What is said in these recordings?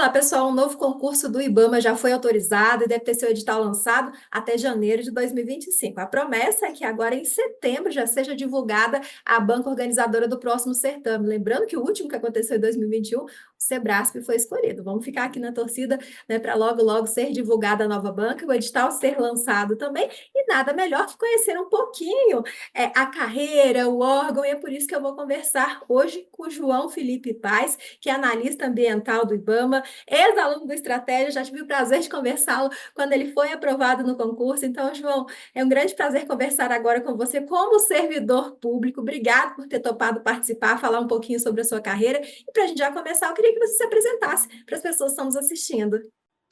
Olá, pessoal. Um novo concurso do IBAMA já foi autorizado e deve ter seu edital lançado até janeiro de 2025. A promessa é que agora, em setembro, já seja divulgada a banca organizadora do próximo certame. Lembrando que o último que aconteceu em 2021, o Sebrasp foi escolhido. Vamos ficar aqui na torcida, né, para logo, logo ser divulgada a nova banca, o edital ser lançado também. E nada melhor que conhecer um pouquinho a carreira, o órgão, e é por isso que eu vou conversar hoje com o João Felipe Paes, que é analista ambiental do IBAMA, ex-aluno do Estratégia. Já tive o prazer de conversá-lo quando ele foi aprovado no concurso. Então, João, é um grande prazer conversar agora com você como servidor público. Obrigado por ter topado participar, falar um pouquinho sobre a sua carreira. E para a gente já começar, eu queria que você se apresentasse para as pessoas que estão nos assistindo.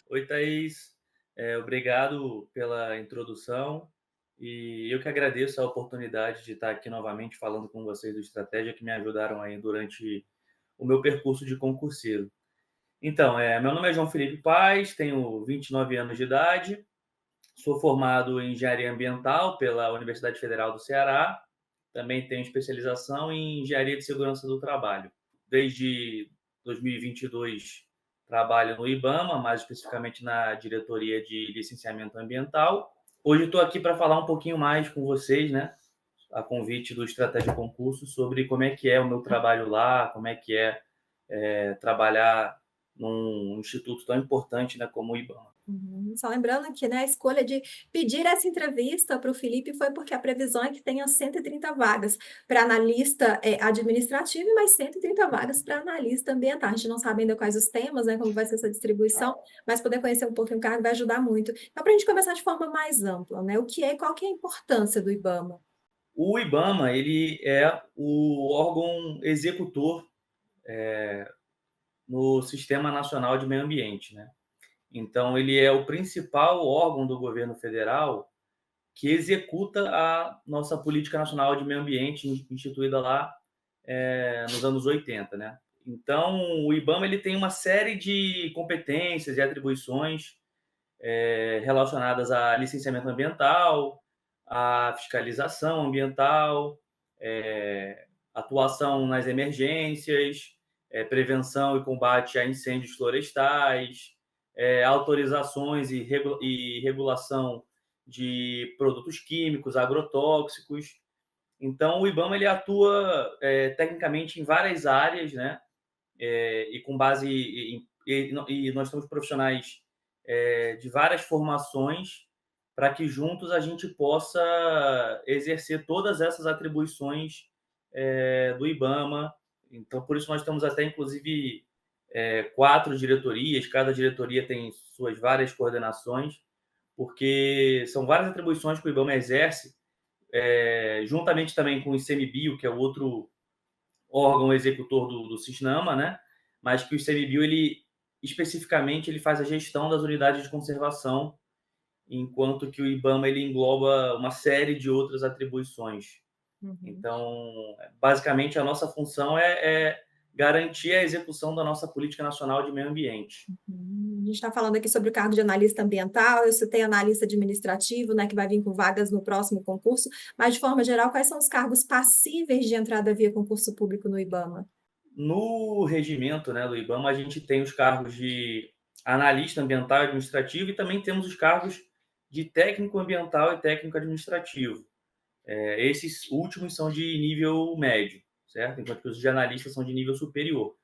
Oi, Thaís. Obrigado pela introdução e eu que agradeço a oportunidade de estar aqui novamente falando com vocês do Estratégia, que me ajudaram aí durante o meu percurso de concurseiro. Então, meu nome é João Felipe Paes, tenho 29 anos de idade, sou formado em Engenharia Ambiental pela Universidade Federal do Ceará, também tenho especialização em Engenharia de Segurança do Trabalho. Desde 2022 trabalho no IBAMA, mais especificamente na diretoria de licenciamento ambiental. Hoje estou aqui para falar um pouquinho mais com vocês, né, a convite do Estratégia Concurso, sobre como é que é o meu trabalho lá, como é que trabalhar num instituto tão importante, né, como o IBAMA. Só lembrando que, né, a escolha de pedir essa entrevista para o Felipe foi porque a previsão é que tenha 130 vagas para analista administrativo e mais 130 vagas para analista ambiental. A gente não sabe ainda quais os temas, né, como vai ser essa distribuição, mas poder conhecer um pouquinho o cargo vai ajudar muito. Então, para a gente começar de forma mais ampla, né, qual que é a importância do IBAMA? O IBAMA, ele é o órgão executor no Sistema Nacional de Meio Ambiente, né? Então, ele é o principal órgão do governo federal que executa a nossa Política Nacional de Meio Ambiente, instituída lá nos anos 80, né? Então, o IBAMA ele tem uma série de competências e atribuições relacionadas a licenciamento ambiental, a fiscalização ambiental, atuação nas emergências, prevenção e combate a incêndios florestais, autorizações e regulação de produtos químicos, agrotóxicos. Então, o IBAMA ele atua tecnicamente em várias áreas, né? E com base e nós somos profissionais de várias formações para que juntos a gente possa exercer todas essas atribuições do IBAMA. Então, por isso nós temos até, inclusive, 4 diretorias, cada diretoria tem suas várias coordenações, porque são várias atribuições que o IBAMA exerce, juntamente também com o ICMBio, que é o outro órgão executor do Cisnama, né? Mas que o ICMBio, ele especificamente, ele faz a gestão das unidades de conservação, enquanto que o IBAMA ele engloba uma série de outras atribuições. Uhum. Então, basicamente, a nossa função é garantir a execução da nossa Política Nacional de Meio Ambiente. A gente está falando aqui sobre o cargo de analista ambiental, eu citei analista administrativo, né, que vai vir com vagas no próximo concurso, mas de forma geral, quais são os cargos passíveis de entrada via concurso público no IBAMA? No regimento, né, do IBAMA, a gente tem os cargos de analista ambiental e administrativo e também temos os cargos de técnico ambiental e técnico administrativo. Esses últimos são de nível médio, certo? Enquanto que os de analista são de nível superior.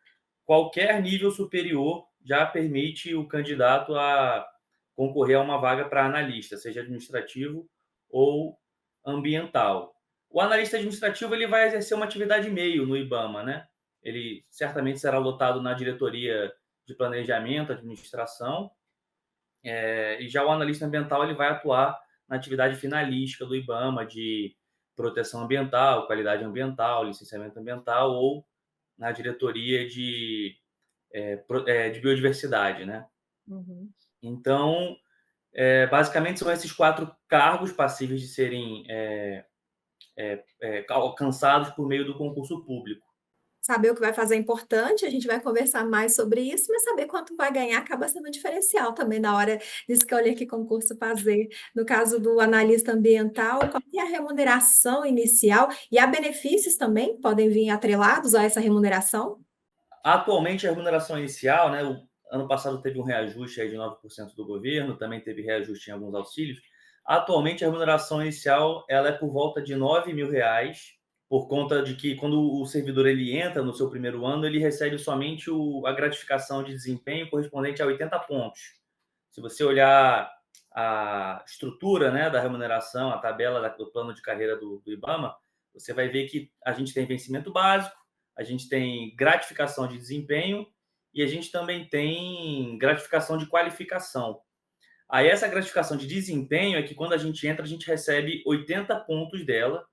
Qualquer nível superior já permite o candidato a concorrer a uma vaga para analista, seja administrativo ou ambiental. O analista administrativo ele vai exercer uma atividade meio no IBAMA, né? Ele certamente será lotado na diretoria de planejamento, administração, e já o analista ambiental ele vai atuar na atividade finalística do IBAMA de proteção ambiental, qualidade ambiental, licenciamento ambiental ou na diretoria de biodiversidade, né? Uhum. Então, basicamente são esses 4 cargos passíveis de serem alcançados por meio do concurso público. Saber o que vai fazer é importante, a gente vai conversar mais sobre isso, mas saber quanto vai ganhar acaba sendo um diferencial também na hora de escolher que concurso fazer. No caso do analista ambiental, qual que é a remuneração inicial? E há benefícios também que podem vir atrelados a essa remuneração? Atualmente, a remuneração inicial, né, ano passado teve um reajuste aí de 9% do governo, também teve reajuste em alguns auxílios. Atualmente, a remuneração inicial ela é por volta de R$ 9.000, por conta de que quando o servidor ele entra no seu primeiro ano, ele recebe somente a gratificação de desempenho correspondente a 80 pontos. Se você olhar a estrutura, né, da remuneração, a tabela do plano de carreira do IBAMA, você vai ver que a gente tem vencimento básico, a gente tem gratificação de desempenho e a gente também tem gratificação de qualificação. Aí essa gratificação de desempenho é que quando a gente entra, a gente recebe 80 pontos dela.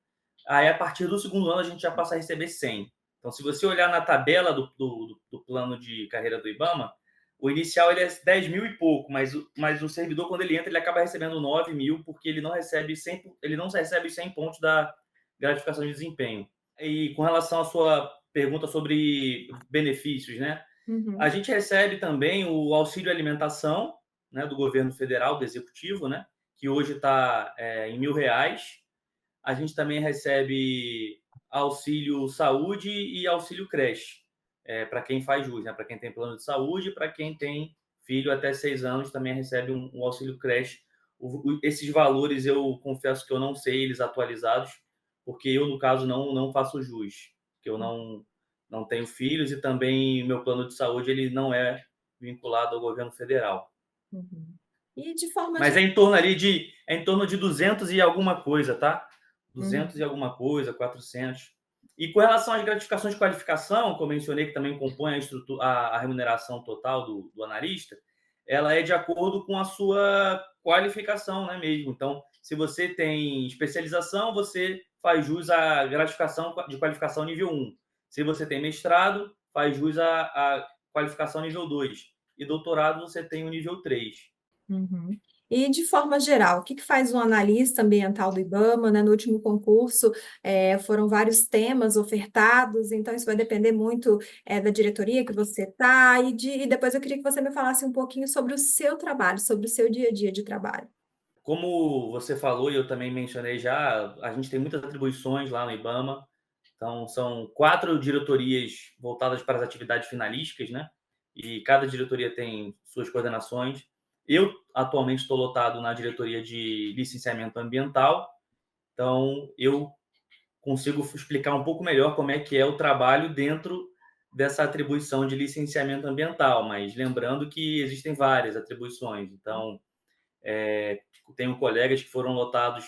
Aí a partir do segundo ano a gente já passa a receber 100. Então, se você olhar na tabela do plano de carreira do IBAMA, o inicial ele é 10 mil e pouco, mas o servidor, quando ele entra, ele acaba recebendo 9 mil, porque ele não recebe 100 pontos da gratificação de desempenho. E com relação à sua pergunta sobre benefícios, né? A Uhum. gente recebe também o auxílio alimentação, né, do governo federal, do executivo, né, que hoje está em R$ 1.000. A gente também recebe auxílio saúde e auxílio creche, para quem faz jus, né, para quem tem plano de saúde, para quem tem filho até 6 anos também recebe um auxílio creche. Esses valores eu confesso que eu não sei eles atualizados, porque eu, no caso, não faço jus, que eu não tenho filhos e também meu plano de saúde ele não é vinculado ao governo federal. Uhum. E de forma Mas geral. é em torno de 200 e alguma coisa, tá? 200 e Uhum. alguma coisa, 400. E com relação às gratificações de qualificação, como eu mencionei, que também compõe a remuneração total do analista, ela é de acordo com a sua qualificação, né, mesmo. Então, se você tem especialização, você faz jus à gratificação de qualificação nível 1. Se você tem mestrado, faz jus à qualificação nível 2. E doutorado, você tem o nível 3. Uhum. E de forma geral, o que que faz um analista ambiental do IBAMA, né? No último concurso, foram vários temas ofertados, então isso vai depender muito, da diretoria que você está, e depois eu queria que você me falasse um pouquinho sobre o seu trabalho, sobre o seu dia a dia de trabalho. Como você falou e eu também mencionei já, a gente tem muitas atribuições lá no IBAMA. Então, são 4 diretorias voltadas para as atividades finalísticas, né? E cada diretoria tem suas coordenações. Eu, atualmente, estou lotado na diretoria de licenciamento ambiental. Então, eu consigo explicar um pouco melhor como é que é o trabalho dentro dessa atribuição de licenciamento ambiental. Mas lembrando que existem várias atribuições. Então, tenho colegas que foram lotados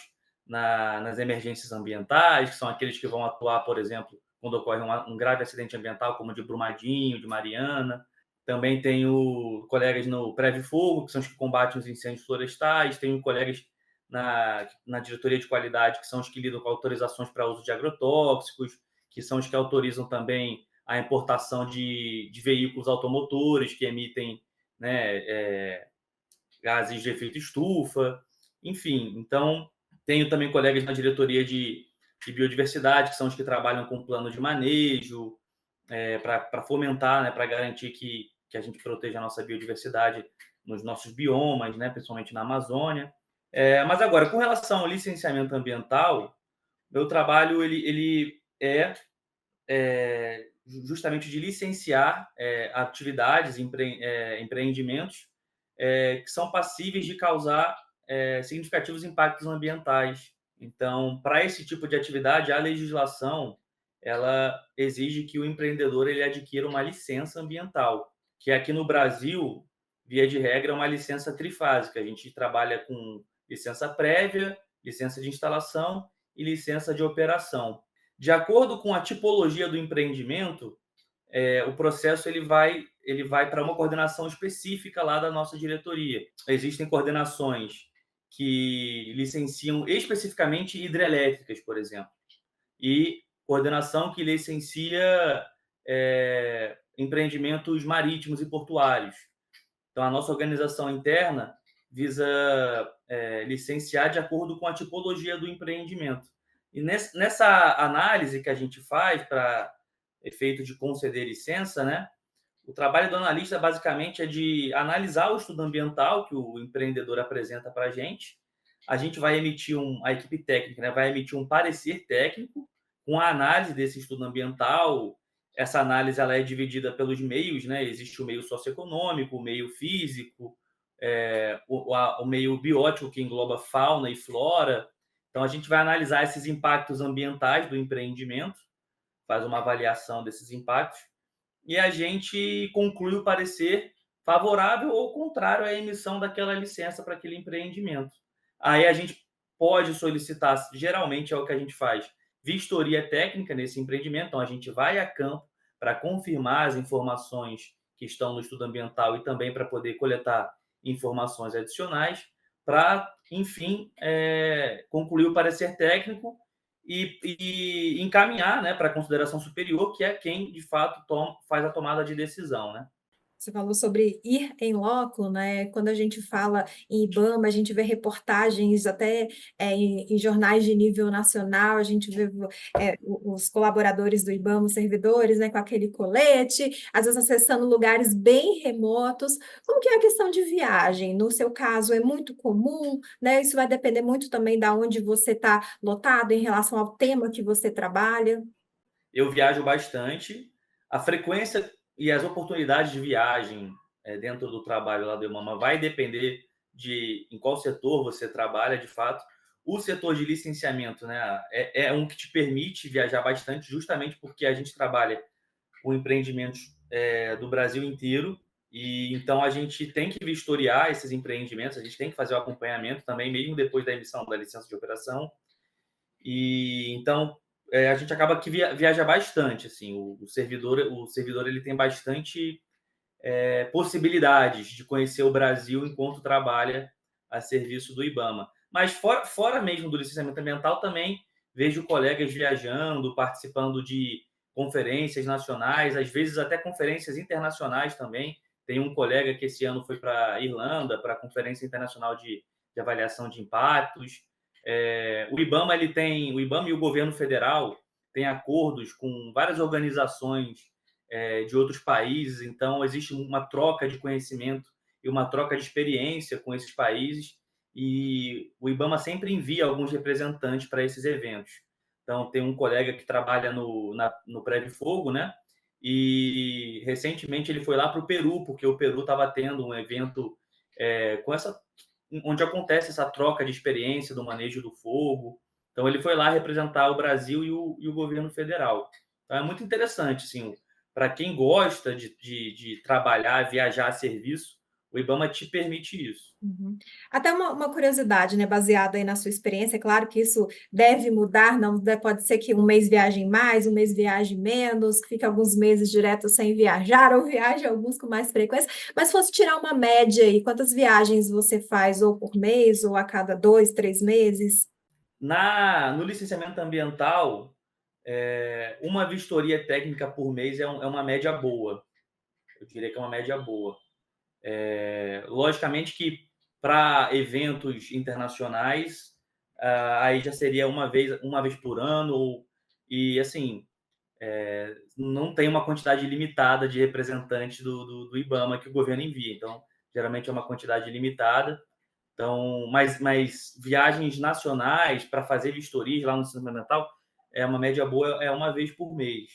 nas emergências ambientais, que são aqueles que vão atuar, por exemplo, quando ocorre um grave acidente ambiental, como de Brumadinho, de Mariana. Também tenho colegas no Preve Fogo, que são os que combatem os incêndios florestais. Tenho colegas na diretoria de qualidade, que são os que lidam com autorizações para uso de agrotóxicos, que são os que autorizam também a importação de veículos automotores que emitem, né, gases de efeito estufa, enfim. Então, tenho também colegas na diretoria de biodiversidade, que são os que trabalham com plano de manejo, para fomentar, né, para garantir que a gente proteja a nossa biodiversidade nos nossos biomas, né, principalmente na Amazônia. Mas agora, com relação ao licenciamento ambiental, meu trabalho ele é justamente de licenciar atividades, empreendimentos que são passíveis de causar significativos impactos ambientais. Então, para esse tipo de atividade, a legislação ela exige que o empreendedor ele adquira uma licença ambiental, que aqui no Brasil, via de regra, é uma licença trifásica. A gente trabalha com licença prévia, licença de instalação e licença de operação. De acordo com a tipologia do empreendimento, o processo ele vai para uma coordenação específica lá da nossa diretoria. Existem coordenações que licenciam especificamente hidrelétricas, por exemplo, e coordenação que licencia empreendimentos marítimos e portuários. Então, a nossa organização interna visa licenciar de acordo com a tipologia do empreendimento. E nessa análise que a gente faz para efeito de conceder licença, né? O trabalho do analista basicamente é de analisar o estudo ambiental que o empreendedor apresenta para a gente. A gente vai emitir a equipe técnica, né, vai emitir um parecer técnico com a análise desse estudo ambiental essa análise ela é dividida pelos meios, né? Existe o meio socioeconômico, o meio físico, o meio biótico, que engloba fauna e flora. Então, a gente vai analisar esses impactos ambientais do empreendimento, faz uma avaliação desses impactos, e a gente conclui o parecer favorável ou contrário à emissão daquela licença para aquele empreendimento. Aí a gente pode solicitar, geralmente é o que a gente faz, vistoria técnica nesse empreendimento, então a gente vai a campo para confirmar as informações que estão no estudo ambiental e também para poder coletar informações adicionais, para, enfim, concluir o parecer técnico e encaminhar, né, para a consideração superior, que é quem, de fato, faz a tomada de decisão, né? Você falou sobre ir em loco, né? Quando a gente fala em IBAMA, a gente vê reportagens até em jornais de nível nacional, a gente vê os colaboradores do IBAMA, os servidores, né, com aquele colete, às vezes acessando lugares bem remotos. Como que é a questão de viagem? No seu caso, é muito comum, né? Isso vai depender muito também da onde você está lotado em relação ao tema que você trabalha. Eu viajo bastante. A frequência e as oportunidades de viagem dentro do trabalho lá do IBAMA vai depender de em qual setor você trabalha, de fato. O setor de licenciamento, né, é um que te permite viajar bastante, justamente porque a gente trabalha com empreendimentos do Brasil inteiro. E então a gente tem que vistoriar esses empreendimentos, a gente tem que fazer o acompanhamento também, mesmo depois da emissão da licença de operação. E então a gente acaba que viaja bastante, assim, o servidor ele tem bastante possibilidades de conhecer o Brasil enquanto trabalha a serviço do IBAMA. Mas fora mesmo do licenciamento ambiental, também vejo colegas viajando, participando de conferências nacionais, às vezes até conferências internacionais também. Tem um colega que esse ano foi para a Irlanda, para a Conferência Internacional de Avaliação de Impactos. O IBAMA e o governo federal têm acordos com várias organizações de outros países, então existe uma troca de conhecimento e uma troca de experiência com esses países, e o IBAMA sempre envia alguns representantes para esses eventos. Então, tem um colega que trabalha no Prévio Fogo, né? E recentemente ele foi lá para o Peru, porque o Peru estava tendo um evento onde acontece essa troca de experiência do manejo do fogo. Então, ele foi lá representar o Brasil e o governo federal. Então, é muito interessante, assim, para quem gosta de trabalhar, viajar a serviço, o IBAMA te permite isso. Uhum. Até uma curiosidade, né, baseada aí na sua experiência, é claro que isso deve mudar, não pode ser que um mês viaje mais, um mês viaje menos, que fique alguns meses direto sem viajar, ou viaje alguns com mais frequência, mas se fosse tirar uma média aí, quantas viagens você faz, ou por mês, ou a cada 2, 3 meses? No licenciamento ambiental, uma vistoria técnica por mês é uma média boa. Eu diria que é uma média boa. Logicamente que para eventos internacionais, aí já seria uma vez por ano, e assim, não tem uma quantidade limitada de representantes do IBAMA que o governo envia. Então, geralmente é uma quantidade limitada. Então, mas viagens nacionais para fazer vistorias lá no Centro Ambiental é uma média boa, é uma vez por mês.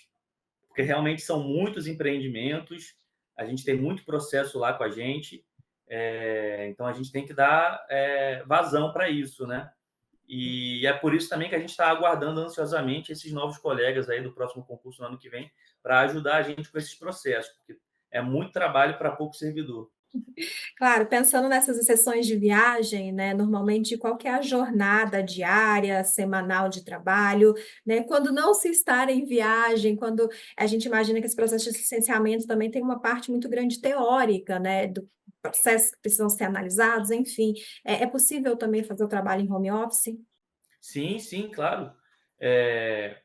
Porque realmente são muitos empreendimentos, a gente tem muito processo lá com a gente, então a gente tem que dar vazão para isso, né? E é por isso também que a gente está aguardando ansiosamente esses novos colegas aí do próximo concurso no ano que vem para ajudar a gente com esses processos, porque é muito trabalho para pouco servidor. Claro, pensando nessas sessões de viagem, né, normalmente qual que é a jornada diária, semanal de trabalho, né, quando não se está em viagem, quando a gente imagina que esse processo de licenciamento também tem uma parte muito grande teórica, né, do processo que precisam ser analisados, enfim, é possível também fazer o trabalho em home office? Sim, sim, claro. É,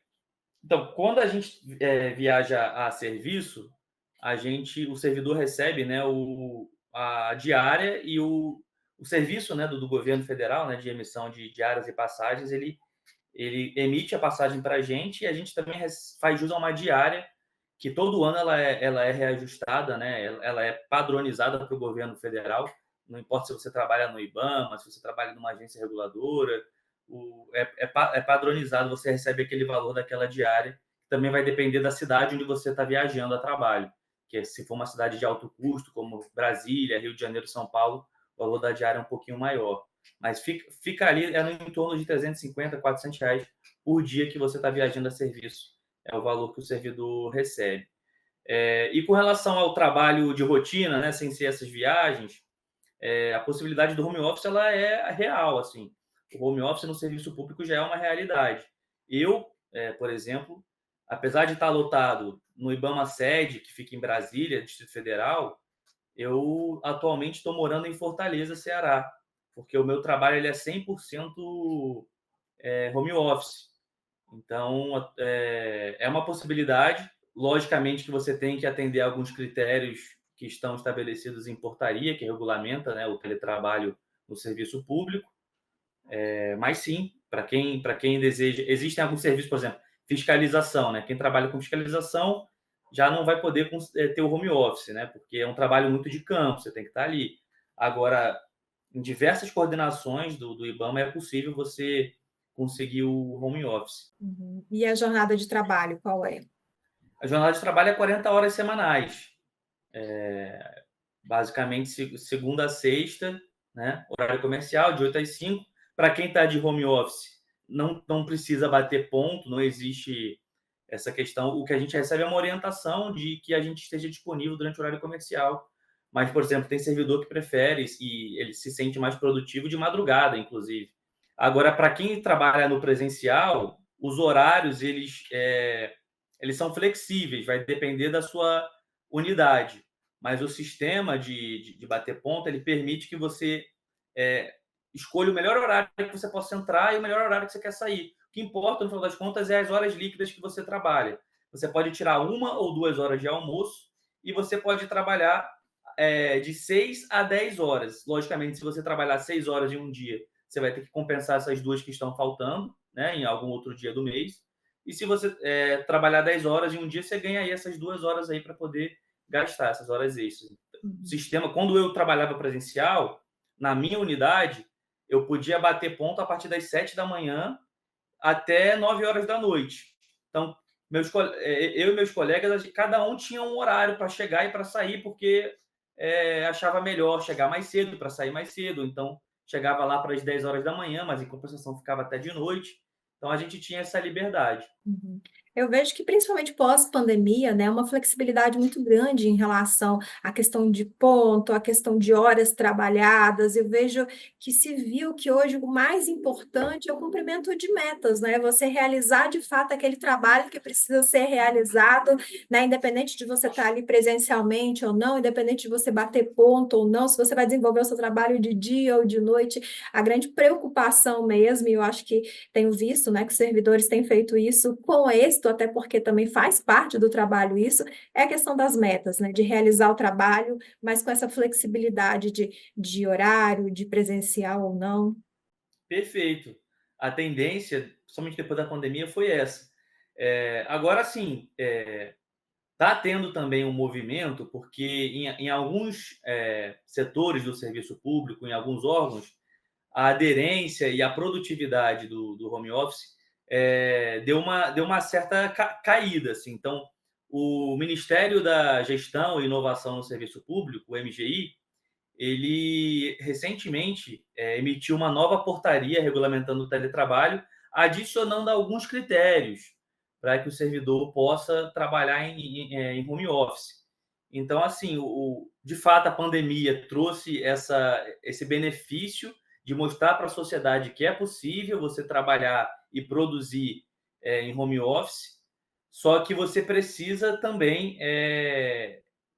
Então, quando a gente viaja a serviço, o servidor recebe, né, a diária e o serviço, né, do governo federal, né, de emissão de diárias e passagens, ele emite a passagem para a gente, e a gente também faz jus a uma diária que todo ano ela é reajustada, né, ela é padronizada para o governo federal, não importa se você trabalha no IBAMA, se você trabalha numa agência reguladora, é padronizado, você recebe aquele valor daquela diária também vai depender da cidade onde você está viajando a trabalho, que se for uma cidade de alto custo, como Brasília, Rio de Janeiro, São Paulo, o valor da diária é um pouquinho maior. Mas fica ali em torno de 350, R$ 400 por dia que você está viajando a serviço. É o valor que o servidor recebe. E com relação ao trabalho de rotina, né, sem ser essas viagens, a possibilidade do home office ela é real. Assim. O home office no serviço público já é uma realidade. Eu, por exemplo, apesar de estar lotado no IBAMA sede, que fica em Brasília, Distrito Federal, eu atualmente estou morando em Fortaleza, Ceará, porque o meu trabalho ele é 100% home office. Então, é uma possibilidade. Logicamente que você tem que atender alguns critérios que estão estabelecidos em portaria, que regulamenta, né, o teletrabalho no serviço público. Mas sim, para quem deseja, existem alguns serviços, por exemplo, fiscalização, né? Quem trabalha com fiscalização já não vai poder ter o home office, né? Porque é um trabalho muito de campo, você tem que estar ali. Agora, em diversas coordenações do IBAMA é possível você conseguir o home office. Uhum. E a jornada de trabalho, qual é? A jornada de trabalho é 40 horas semanais, basicamente segunda a sexta, né? Horário comercial, de 8 às 5. Para quem está de home office, não precisa bater ponto, não existe essa questão. O que a gente recebe é uma orientação de que a gente esteja disponível durante o horário comercial. Mas, por exemplo, tem servidor que prefere e ele se sente mais produtivo de madrugada, inclusive. Agora, para quem trabalha no presencial, os horários eles são flexíveis, vai depender da sua unidade. Mas o sistema de bater ponto ele permite que você escolha o melhor horário que você possa entrar e o melhor horário que você quer sair. O que importa, no final das contas, é as horas líquidas que você trabalha. Você pode tirar 1 ou 2 horas de almoço e você pode trabalhar de 6 a 10 horas. Logicamente, se você trabalhar 6 horas em um dia, você vai ter que compensar essas 2 que estão faltando, né, em algum outro dia do mês. E se você trabalhar 10 horas em um dia, você ganha aí essas 2 horas aí para poder gastar essas horas extras. O Uhum. sistema, quando eu trabalhava presencial, na minha unidade, eu podia bater ponto a partir das 7 da manhã até 9 horas da noite. Então, eu e meus colegas, cada um tinha um horário para chegar e para sair, porque achava melhor chegar mais cedo para sair mais cedo. Então, chegava lá para as 10 horas da manhã, mas em compensação ficava até de noite. Então, a gente tinha essa liberdade. Uhum. Eu vejo que, principalmente pós-pandemia, né, uma flexibilidade muito grande em relação à questão de ponto, à questão de horas trabalhadas. Eu vejo que se viu que hoje o mais importante é o cumprimento de metas, né? Você realizar de fato aquele trabalho que precisa ser realizado, né? Independente de você estar ali presencialmente ou não, independente de você bater ponto ou não, se você vai desenvolver o seu trabalho de dia ou de noite, a grande preocupação mesmo, e eu acho que tenho visto, né, que os servidores têm feito isso com êxito, até porque também faz parte do trabalho isso, é a questão das metas, né, de realizar o trabalho, mas com essa flexibilidade de horário, de presencial ou não. Perfeito. A tendência, somente depois da pandemia, foi essa. Agora sim, está tendo também um movimento, porque em alguns setores do serviço público, em alguns órgãos, a aderência e a produtividade do home office deu uma certa caída. Assim. Então, o Ministério da Gestão e Inovação no Serviço Público, o MGI, ele recentemente emitiu uma nova portaria regulamentando o teletrabalho, adicionando alguns critérios para que o servidor possa trabalhar em home office. Então, assim, de fato, a pandemia trouxe esse benefício de mostrar para a sociedade que é possível você trabalhar e produzir em home office, só que você precisa também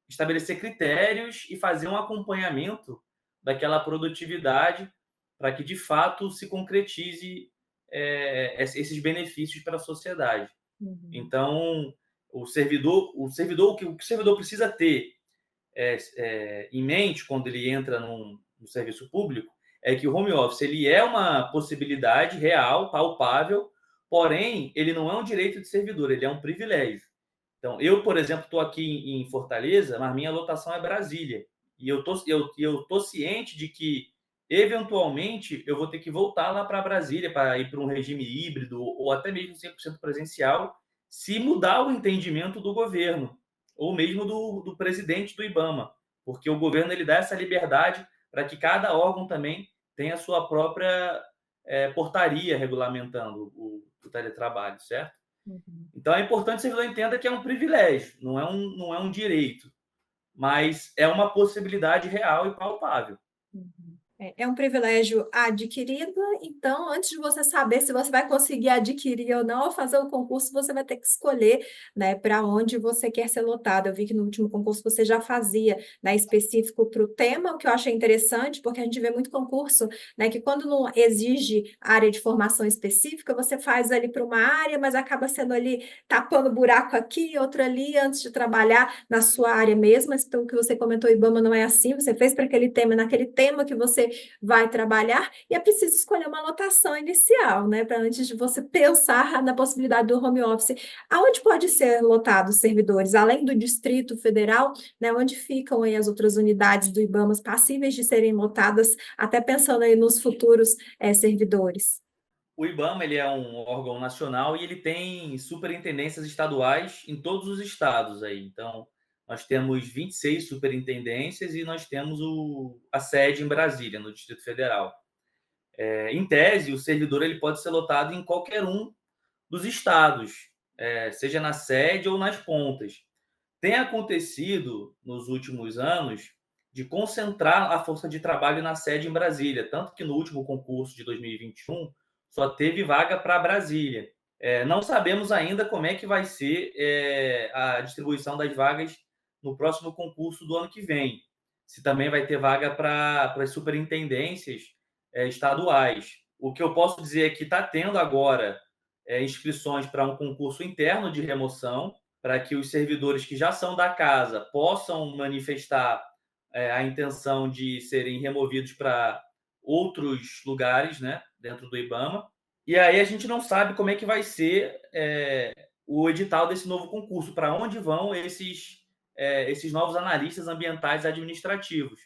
estabelecer critérios e fazer um acompanhamento daquela produtividade para que, de fato, se concretize esses benefícios para a sociedade. Uhum. Então, o que o servidor precisa ter em mente quando ele entra no serviço público é que o home office ele é uma possibilidade real, palpável, porém, ele não é um direito de servidor, ele é um privilégio. Então, eu, por exemplo, estou aqui em Fortaleza, mas minha lotação é Brasília. E eu tô ciente de que, eventualmente, eu vou ter que voltar lá para Brasília para ir para um regime híbrido ou até mesmo 100% presencial, se mudar o entendimento do governo, ou mesmo do presidente do IBAMA, porque o governo ele dá essa liberdade para que cada órgão também tenha a sua própria portaria regulamentando o teletrabalho, certo? Uhum. Então é importante que o servidor entenda que é um privilégio, não é um direito, mas é uma possibilidade real e palpável. Uhum. É um privilégio adquirido, então, antes de você saber se você vai conseguir adquirir ou não, ao fazer o concurso, você vai ter que escolher, né, para onde você quer ser lotado. Eu vi que no último concurso você já fazia, né, específico para o tema, o que eu achei interessante, porque a gente vê muito concurso, né, que quando não exige área de formação específica, você faz ali para uma área, mas acaba sendo ali tapando buraco aqui, outro ali, antes de trabalhar na sua área mesmo. Mas pelo que você comentou, o IBAMA não é assim, você fez para aquele tema, naquele tema que você vai trabalhar, e é preciso escolher uma lotação inicial, né, para antes de você pensar na possibilidade do home office. Aonde pode ser lotado os servidores, além do Distrito Federal, né, onde ficam aí as outras unidades do IBAMA passíveis de serem lotadas, até pensando aí nos futuros servidores? O IBAMA ele é um órgão nacional e ele tem superintendências estaduais em todos os estados aí. Então, nós temos 26 superintendências e nós temos a sede em Brasília, no Distrito Federal. Em tese, o servidor ele pode ser lotado em qualquer um dos estados, seja na sede ou nas pontas. Tem acontecido nos últimos anos de concentrar a força de trabalho na sede em Brasília, tanto que no último concurso de 2021 só teve vaga para Brasília. Não sabemos ainda como é que vai ser a distribuição das vagas no próximo concurso do ano que vem. Se também vai ter vaga para as superintendências estaduais. O que eu posso dizer é que está tendo agora inscrições para um concurso interno de remoção, para que os servidores que já são da casa possam manifestar a intenção de serem removidos para outros lugares, né, dentro do IBAMA. E aí a gente não sabe como é que vai ser o edital desse novo concurso, para onde vão esses novos analistas ambientais administrativos.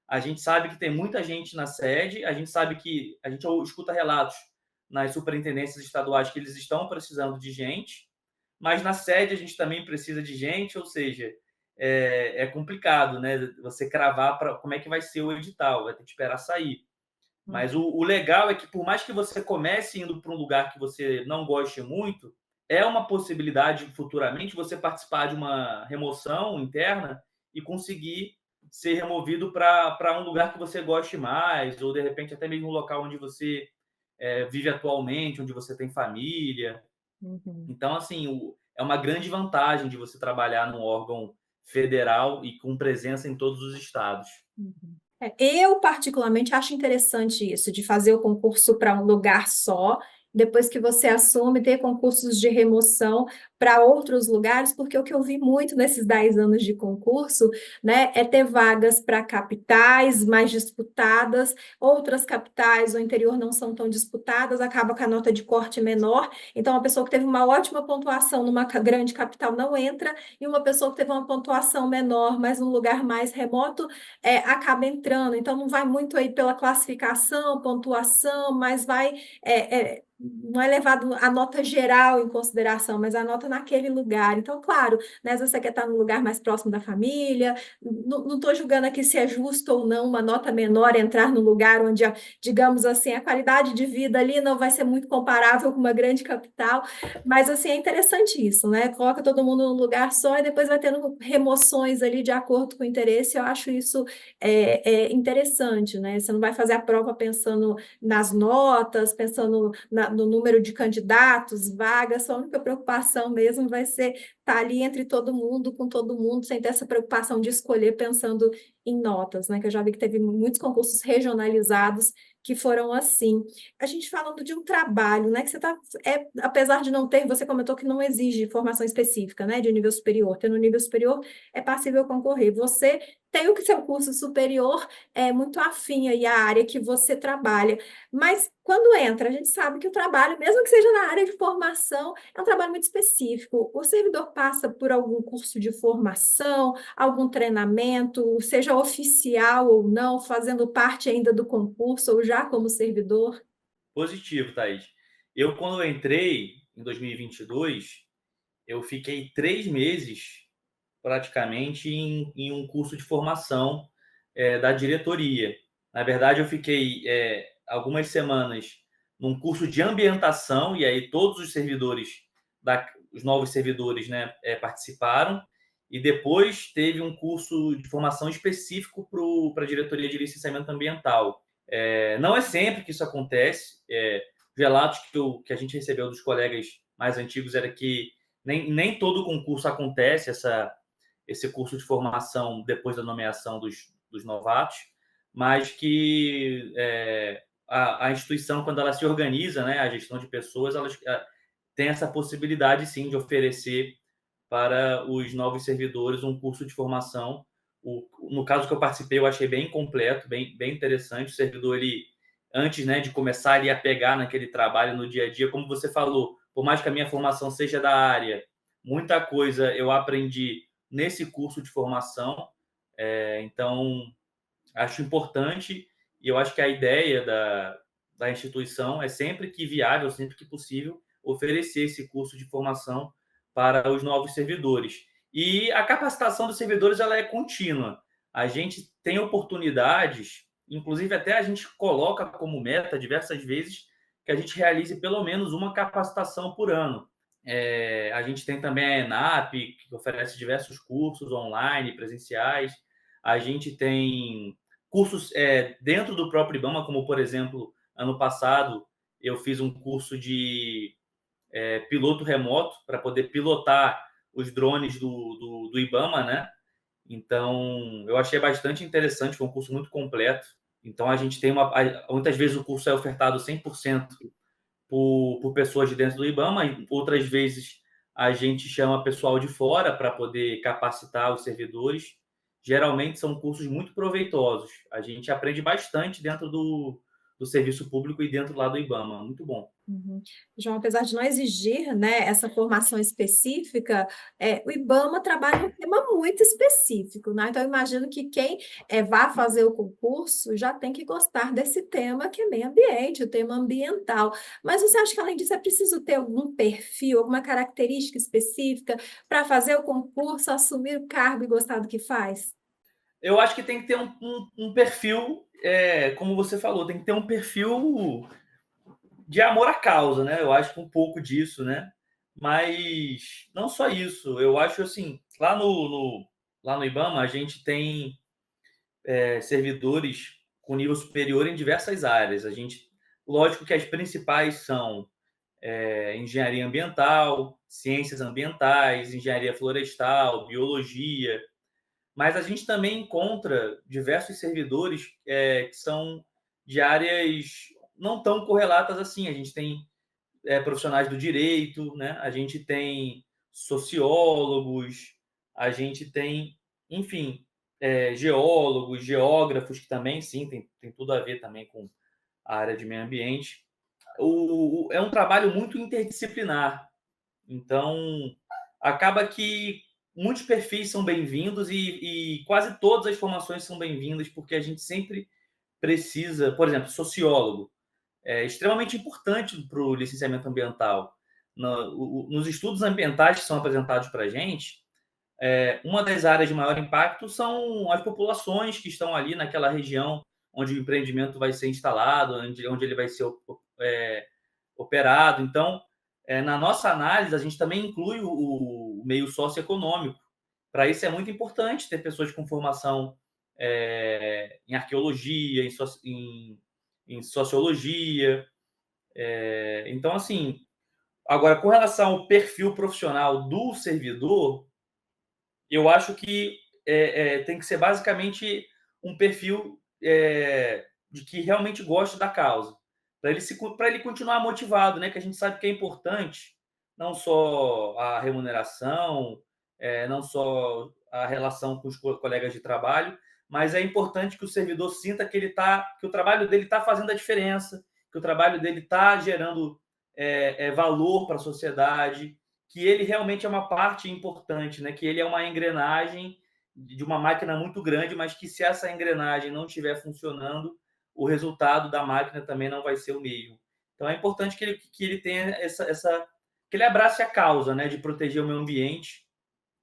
A gente sabe que tem muita gente na sede, a gente sabe que a gente escuta relatos nas superintendências estaduais que eles estão precisando de gente, mas na sede a gente também precisa de gente, ou seja, complicado, né? Você cravar para como é que vai ser o edital, vai ter que esperar sair. Mas o legal é que, por mais que você comece indo para um lugar que você não goste muito, é uma possibilidade futuramente você participar de uma remoção interna e conseguir ser removido para um lugar que você goste mais, ou de repente até mesmo um local onde você vive atualmente, onde você tem família. Uhum. Então, assim, é uma grande vantagem de você trabalhar num órgão federal e com presença em todos os estados. Uhum. Eu, particularmente, acho interessante isso, de fazer o concurso para um lugar só, depois que você assume, ter concursos de remoção para outros lugares, porque o que eu vi muito nesses 10 anos de concurso, né, é ter vagas para capitais mais disputadas, outras capitais, o interior não são tão disputadas, acaba com a nota de corte menor, então a pessoa que teve uma ótima pontuação numa grande capital não entra, e uma pessoa que teve uma pontuação menor, mas num lugar mais remoto, acaba entrando. Então, não vai muito aí pela classificação, pontuação, mas vai. Não é levado a nota geral em consideração, mas a nota naquele lugar. Então, claro, né, se você quer estar no lugar mais próximo da família, não estou julgando aqui se é justo ou não uma nota menor entrar no lugar onde, digamos assim, a qualidade de vida ali não vai ser muito comparável com uma grande capital, mas assim, é interessante isso, né? Coloca todo mundo num lugar só e depois vai tendo remoções ali de acordo com o interesse. Eu acho isso interessante, né? Você não vai fazer a prova pensando nas notas, pensando no número de candidatos, vagas, sua única preocupação mesmo vai ser estar ali entre todo mundo, com todo mundo, sem ter essa preocupação de escolher pensando em notas, né? Que eu já vi que teve muitos concursos regionalizados que foram assim. A gente falando de um trabalho, né? Que você está, apesar de não ter, você comentou que não exige formação específica, né? De nível superior. Ter no nível superior é passível concorrer. Você tem o que seu curso superior é muito afim aí à área que você trabalha. Mas quando entra, a gente sabe que o trabalho, mesmo que seja na área de formação, é um trabalho muito específico. O servidor passa por algum curso de formação, algum treinamento, seja oficial ou não, fazendo parte ainda do concurso ou já como servidor? Positivo, Thaís. Eu, quando eu entrei em 2022, eu fiquei 3 meses praticamente em um curso de formação da diretoria. Na verdade, eu fiquei algumas semanas num curso de ambientação, e aí todos os servidores, os novos servidores, né, participaram, e depois teve um curso de formação específico para a diretoria de licenciamento ambiental. Não é sempre que isso acontece. Relatos que a gente recebeu dos colegas mais antigos era que nem todo concurso acontece esse curso de formação depois da nomeação dos novatos, mas que a instituição, quando ela se organiza, né, a gestão de pessoas, elas tem essa possibilidade, sim, de oferecer para os novos servidores um curso de formação. No caso que eu participei, eu achei bem completo, bem interessante. O servidor, ele, antes, né, de começar ali a pegar naquele trabalho no dia a dia, como você falou, por mais que a minha formação seja da área, muita coisa eu aprendi nesse curso de formação. Então, acho importante, e eu acho que a ideia da instituição é sempre que viável, sempre que possível, oferecer esse curso de formação para os novos servidores. E a capacitação dos servidores, ela é contínua. A gente tem oportunidades, inclusive até a gente coloca como meta diversas vezes que a gente realize pelo menos uma capacitação por ano. A gente tem também a ENAP, que oferece diversos cursos online, presenciais. A gente tem cursos dentro do próprio IBAMA, como, por exemplo, ano passado eu fiz um curso de piloto remoto para poder pilotar os drones do IBAMA, né? Então, eu achei bastante interessante, foi um curso muito completo. Então, a gente tem muitas vezes o curso é ofertado 100% por pessoas de dentro do IBAMA, e outras vezes a gente chama pessoal de fora para poder capacitar os servidores. Geralmente são cursos muito proveitosos. A gente aprende bastante dentro do serviço público e dentro lá do IBAMA. Muito bom. Uhum. João, apesar de não exigir, né, essa formação específica, o IBAMA trabalha um tema muito específico, né? Então, eu imagino que quem vá fazer o concurso já tem que gostar desse tema, que é meio ambiente, o tema ambiental. Mas você acha que, além disso, é preciso ter algum perfil, alguma característica específica para fazer o concurso, assumir o cargo e gostar do que faz? Eu acho que tem que ter um perfil, como você falou, tem que ter um perfil de amor à causa, né? Eu acho que um pouco disso, né? Mas não só isso. Eu acho assim, lá no IBAMA a gente tem servidores com nível superior em diversas áreas. Lógico que as principais são engenharia ambiental, ciências ambientais, engenharia florestal, biologia, mas a gente também encontra diversos servidores que são de áreas não tão correlatas assim. A gente tem profissionais do direito, né? A gente tem sociólogos, a gente tem, enfim, geólogos, geógrafos, que também, sim, tem tudo a ver também com a área de meio ambiente. É um trabalho muito interdisciplinar, então acaba que muitos perfis são bem-vindos e quase todas as formações são bem-vindas, porque a gente sempre precisa, por exemplo, sociólogo é extremamente importante para o licenciamento ambiental. Nos estudos ambientais que são apresentados para a gente, uma das áreas de maior impacto são as populações que estão ali naquela região onde o empreendimento vai ser instalado, onde ele vai ser operado. Então, na nossa análise, a gente também inclui o meio socioeconômico. Para isso é muito importante ter pessoas com formação em arqueologia, em sociologia. Então, assim, agora, com relação ao perfil profissional do servidor, eu acho que tem que ser basicamente um perfil de que realmente gosta da causa, para ele continuar motivado, né? Que a gente sabe que é importante, não só a remuneração, não só a relação com os colegas de trabalho, mas é importante que o servidor sinta que o trabalho dele está fazendo a diferença, que o trabalho dele está gerando valor para a sociedade, que ele realmente é uma parte importante, né? Que ele é uma engrenagem de uma máquina muito grande, mas que se essa engrenagem não estiver funcionando, o resultado da máquina também não vai ser o mesmo. Então é importante que ele tenha que ele abrace a causa, né, de proteger o meio ambiente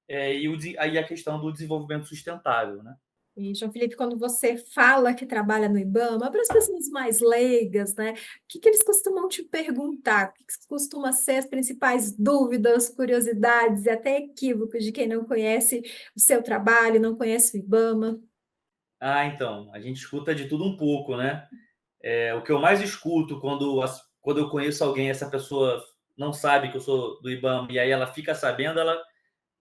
aí a questão do desenvolvimento sustentável, né? E, João Felipe, quando você fala que trabalha no IBAMA, para as pessoas mais leigas, né, o que que eles costumam te perguntar? O que que costuma ser as principais dúvidas, curiosidades e até equívocos de quem não conhece o seu trabalho, não conhece o IBAMA? Ah, então, a gente escuta de tudo um pouco, né? O que eu mais escuto quando eu conheço alguém, essa pessoa não sabe que eu sou do IBAMA, e aí ela fica sabendo,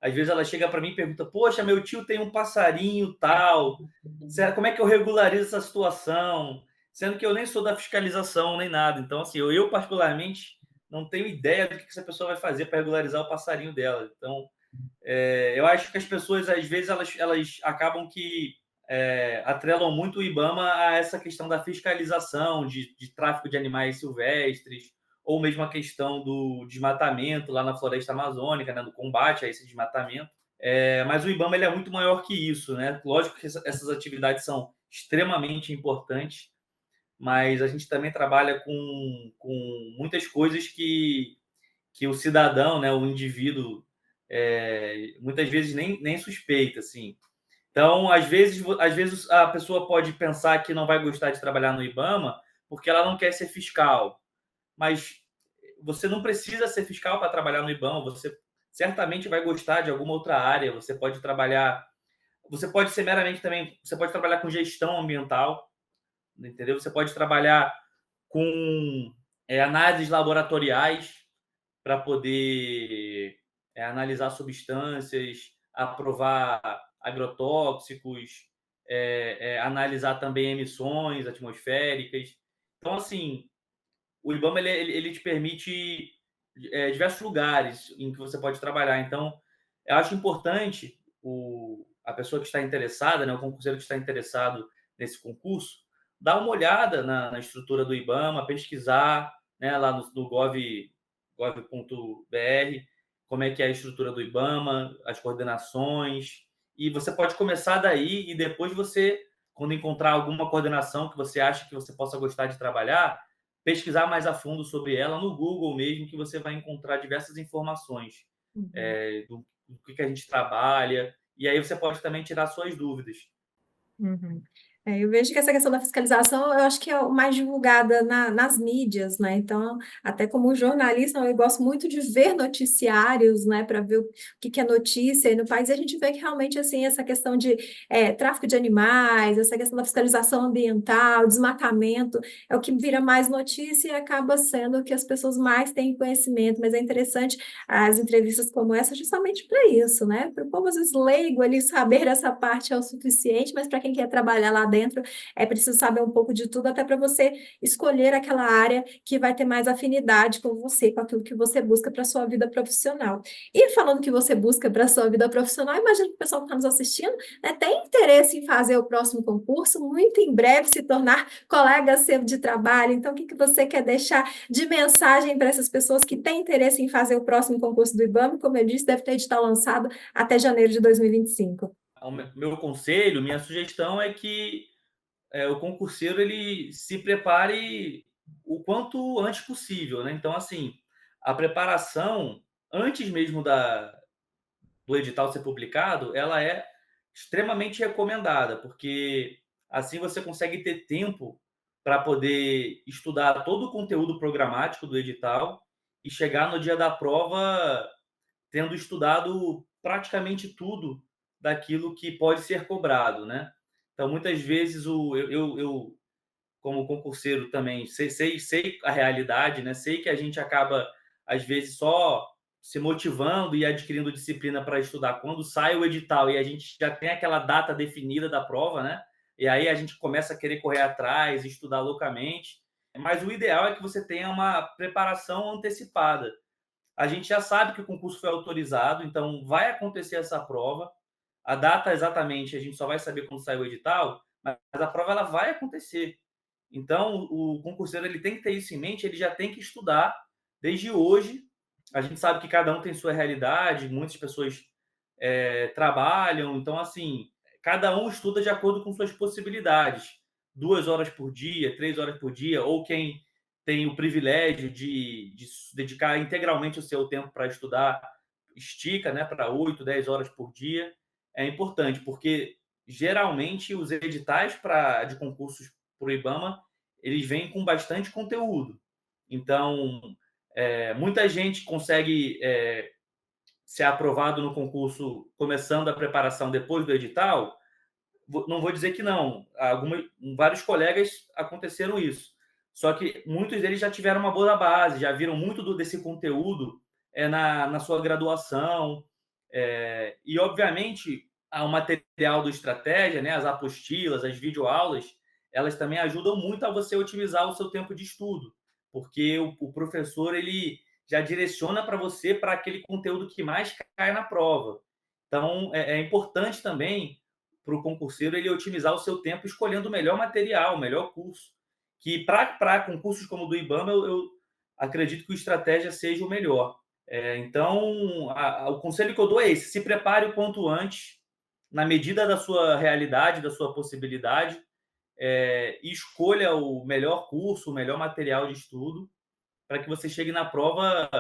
às vezes ela chega para mim e pergunta: Poxa, meu tio tem um passarinho tal, como é que eu regularizo essa situação? Sendo que eu nem sou da fiscalização nem nada. Então, assim, eu particularmente não tenho ideia do que essa pessoa vai fazer para regularizar o passarinho dela. Então, eu acho que as pessoas, às vezes, elas acabam que atrelam muito o IBAMA a essa questão da fiscalização de tráfico de animais silvestres, ou mesmo a questão do desmatamento lá na floresta amazônica, né, do combate a esse desmatamento. Mas o IBAMA ele é muito maior que isso, né? Lógico que essas atividades são extremamente importantes, mas a gente também trabalha com muitas coisas que o cidadão, né, o indivíduo, muitas vezes nem suspeita, assim. Então, às vezes a pessoa pode pensar que não vai gostar de trabalhar no IBAMA porque ela não quer ser fiscal, mas você não precisa ser fiscal para trabalhar no IBAMA, você certamente vai gostar de alguma outra área, você pode ser meramente também, você pode trabalhar com gestão ambiental, entendeu? Você pode trabalhar com análises laboratoriais para poder analisar substâncias, aprovar agrotóxicos, analisar também emissões atmosféricas. Então, assim, o IBAMA ele te permite diversos lugares em que você pode trabalhar. Então, eu acho importante a pessoa que está interessada, né, o concurseiro que está interessado nesse concurso, dar uma olhada na estrutura do IBAMA, pesquisar, né, lá no gov.br, como é que é a estrutura do IBAMA, as coordenações, e você pode começar daí e depois você, quando encontrar alguma coordenação que você acha que você possa gostar de trabalhar, pesquisar mais a fundo sobre ela no Google mesmo, que você vai encontrar diversas informações Uhum. do que a gente trabalha, e aí você pode também tirar suas dúvidas. Uhum. Eu vejo que essa questão da fiscalização, eu acho que é o mais divulgada nas mídias, né? Então, até como jornalista, eu gosto muito de ver noticiários, né, para ver o que que é notícia aí no país, e a gente vê que realmente, assim, essa questão de tráfico de animais, essa questão da fiscalização ambiental, desmatamento, é o que vira mais notícia e acaba sendo o que as pessoas mais têm conhecimento, mas é interessante as entrevistas como essa justamente para isso, né? Para o povo, às vezes, leigo ali, saber essa parte é o suficiente, mas para quem quer trabalhar lá dentro, é preciso saber um pouco de tudo, até para você escolher aquela área que vai ter mais afinidade com você, com aquilo que você busca para a sua vida profissional. E falando que você busca para a sua vida profissional, imagino que o pessoal que está nos assistindo, né, tem interesse em fazer o próximo concurso, muito em breve se tornar colega seu de trabalho. Então, o que que você quer deixar de mensagem para essas pessoas que têm interesse em fazer o próximo concurso do IBAMA? Como eu disse, deve ter edital lançado até janeiro de 2025. O meu conselho, minha sugestão é que o concurseiro ele se prepare o quanto antes possível, né? Então, assim, a preparação antes mesmo do edital ser publicado, ela é extremamente recomendada, porque assim você consegue ter tempo para poder estudar todo o conteúdo programático do edital e chegar no dia da prova tendo estudado praticamente tudo daquilo que pode ser cobrado, né? Então, muitas vezes, eu como concurseiro também sei a realidade, né? Sei que a gente acaba, às vezes, só se motivando e adquirindo disciplina para estudar quando sai o edital e a gente já tem aquela data definida da prova, né? E aí a gente começa a querer correr atrás, estudar loucamente. Mas o ideal é que você tenha uma preparação antecipada. A gente já sabe que o concurso foi autorizado, então vai acontecer essa prova. A data exatamente a gente só vai saber quando sair o edital, mas a prova ela vai acontecer. Então, o concurseiro ele tem que ter isso em mente, ele já tem que estudar desde hoje. A gente sabe que cada um tem sua realidade, muitas pessoas trabalham, então, assim, cada um estuda de acordo com suas possibilidades. 2 horas por dia, 3 horas por dia, ou quem tem o privilégio de dedicar integralmente o seu tempo para estudar, estica, né, para 8, 10 horas por dia, é importante, porque geralmente os editais de concursos para o IBAMA, eles vêm com bastante conteúdo. Então, muita gente consegue ser aprovado no concurso começando a preparação depois do edital. Não vou dizer que não. Vários colegas aconteceram isso. Só que muitos deles já tiveram uma boa base, já viram muito desse conteúdo na sua graduação. E, obviamente, o material do Estratégia, né, as apostilas, as videoaulas, elas também ajudam muito a você otimizar o seu tempo de estudo, porque o professor ele já direciona para você para aquele conteúdo que mais cai na prova. Então, é importante também para o concurseiro ele otimizar o seu tempo escolhendo o melhor material, o melhor curso. Que para concursos como o do IBAMA, eu acredito que o Estratégia seja o melhor. Então, o conselho que eu dou é esse: se prepare o quanto antes, na medida da sua realidade, da sua possibilidade, e escolha o melhor curso, o melhor material de estudo, para que você chegue na prova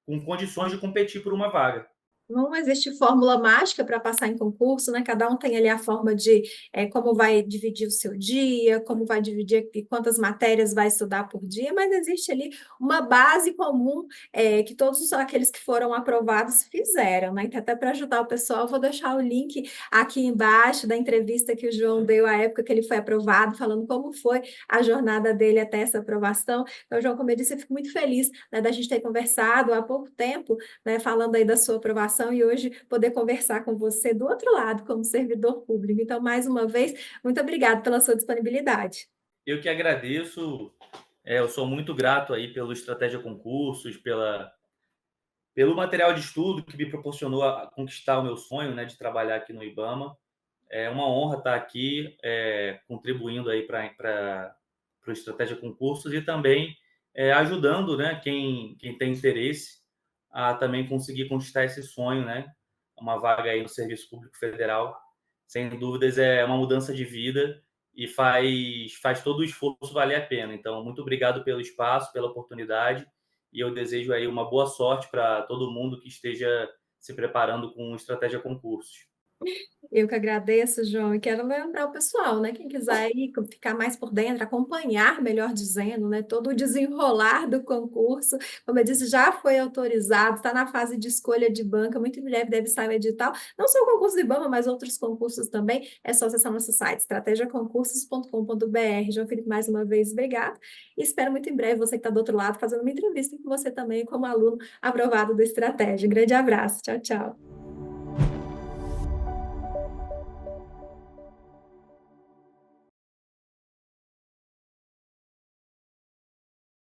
com condições de competir por uma vaga. Não existe fórmula mágica para passar em concurso, né? Cada um tem ali a forma de como vai dividir o seu dia, como vai dividir e quantas matérias vai estudar por dia, mas existe ali uma base comum que todos aqueles que foram aprovados fizeram, né? Então, até para ajudar o pessoal, eu vou deixar o link aqui embaixo da entrevista que o João deu à época que ele foi aprovado, falando como foi a jornada dele até essa aprovação. Então, João, como eu disse, eu fico muito feliz, né, da gente ter conversado há pouco tempo, né, falando aí da sua aprovação e hoje poder conversar com você do outro lado, como servidor público. Então, mais uma vez, muito obrigada pela sua disponibilidade. Eu que agradeço. Eu sou muito grato aí pelo Estratégia Concursos, pelo material de estudo que me proporcionou a conquistar o meu sonho, né, de trabalhar aqui no IBAMA. É uma honra estar aqui contribuindo aí para o Estratégia Concursos e também ajudando, né, quem tem interesse a também conseguir conquistar esse sonho, né, uma vaga aí no Serviço Público Federal. Sem dúvidas é uma mudança de vida e faz todo o esforço valer a pena. Então, muito obrigado pelo espaço, pela oportunidade e eu desejo aí uma boa sorte para todo mundo que esteja se preparando com Estratégia Concursos. Eu que agradeço, João, e quero lembrar o pessoal, né? Quem quiser ir ficar mais por dentro, acompanhar, melhor dizendo, né? Todo o desenrolar do concurso, como eu disse, já foi autorizado, está na fase de escolha de banca, muito em breve deve sair o edital, não só o concurso do IBAMA, mas outros concursos também, é só acessar nosso site, estrategiaconcursos.com.br. João Felipe, mais uma vez, obrigado, e espero muito em breve você que está do outro lado fazendo uma entrevista com você também, como aluno aprovado da Estratégia. Um grande abraço, tchau, tchau.